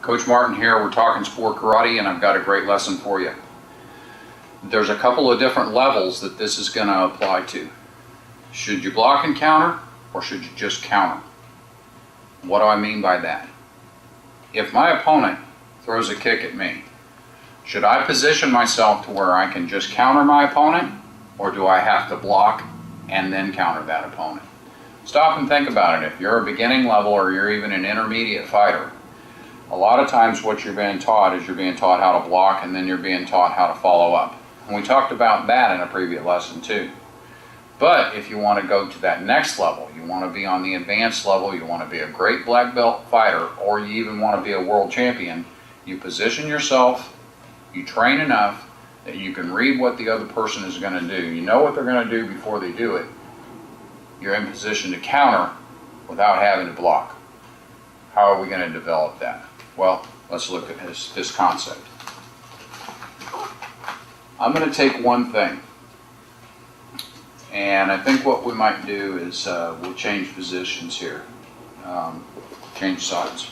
Coach Martin here. We're talking sport karate, and I've got a great lesson for you. There's a couple of different levels that this is going to apply to. Should you block and counter, or should you just counter? What do I mean by that? If my opponent throws a kick at me, should I position myself to where I can just counter my opponent, or do I have to block and then counter that opponent? Stop and think about it. If you're a beginning level or you're even an intermediate fighter, a lot of times what you're being taught is you're being taught how to block, and then you're being taught how to follow up. And we talked about that in a previous lesson too. But if you want to go to that next level, you want to be on the advanced level, you want to be a great black belt fighter, or you even want to be a world champion, you position yourself, you train enough that you can read what the other person is going to do. You know what they're going to do before they do it. You're in position to counter without having to block. How are we going to develop that? Well, let's look at this concept. I'm going to take one thing, and I think what we might do is we'll change positions here, change sides.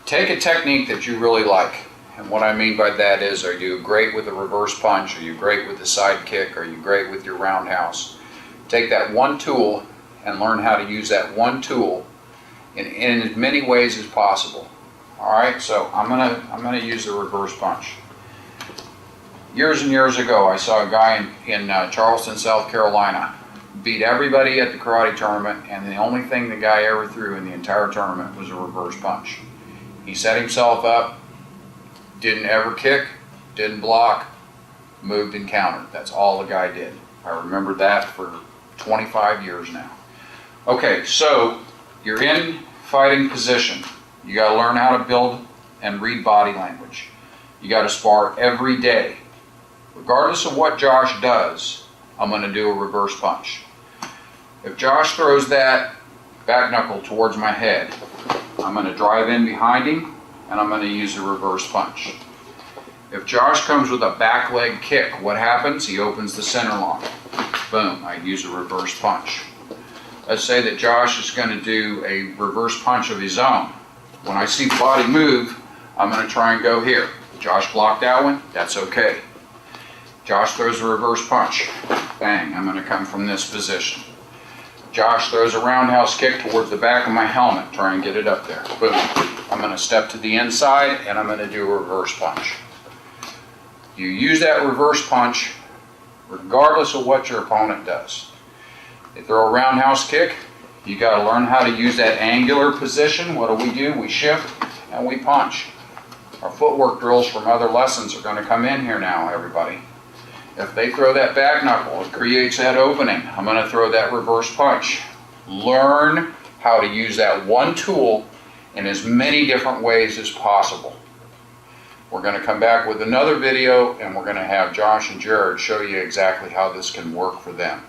Take a technique that you really like, and what I mean by that is, are you great with a reverse punch? Are you great with the side kick? Are you great with your roundhouse? Take that one tool and learn how to use that one tool in as many ways as possible. All right, so I'm gonna use the reverse punch. Years and years ago, I saw a guy in Charleston, South Carolina, beat everybody at the karate tournament, and the only thing the guy ever threw in the entire tournament was a reverse punch. He set himself up, didn't ever kick, didn't block, moved and countered. That's all the guy did. I remember that for 25 years now. Okay, so you're in fighting position. You got to learn how to build and read body language. You got to spar every day. Regardless of what Josh does, I'm going to do a reverse punch. If Josh throws that back knuckle towards my head, I'm going to drive in behind him and I'm going to use a reverse punch. If Josh comes with a back leg kick, what happens? He opens the center lock. Boom, I use a reverse punch. Let's say that Josh is going to do a reverse punch of his own. When I see the body move, I'm going to try and go here. Josh blocked that one, that's okay. Josh throws a reverse punch. Bang, I'm going to come from this position. Josh throws a roundhouse kick towards the back of my helmet, try and get it up there. Boom. I'm going to step to the inside and I'm going to do a reverse punch. You use that reverse punch regardless of what your opponent does. They throw a roundhouse kick, you got to learn how to use that angular position. What do? We shift and we punch. Our footwork drills from other lessons are going to come in here now, everybody. If they throw that back knuckle, it creates that opening. I'm going to throw that reverse punch. Learn how to use that one tool in as many different ways as possible. We're going to come back with another video, and we're going to have Josh and Jared show you exactly how this can work for them.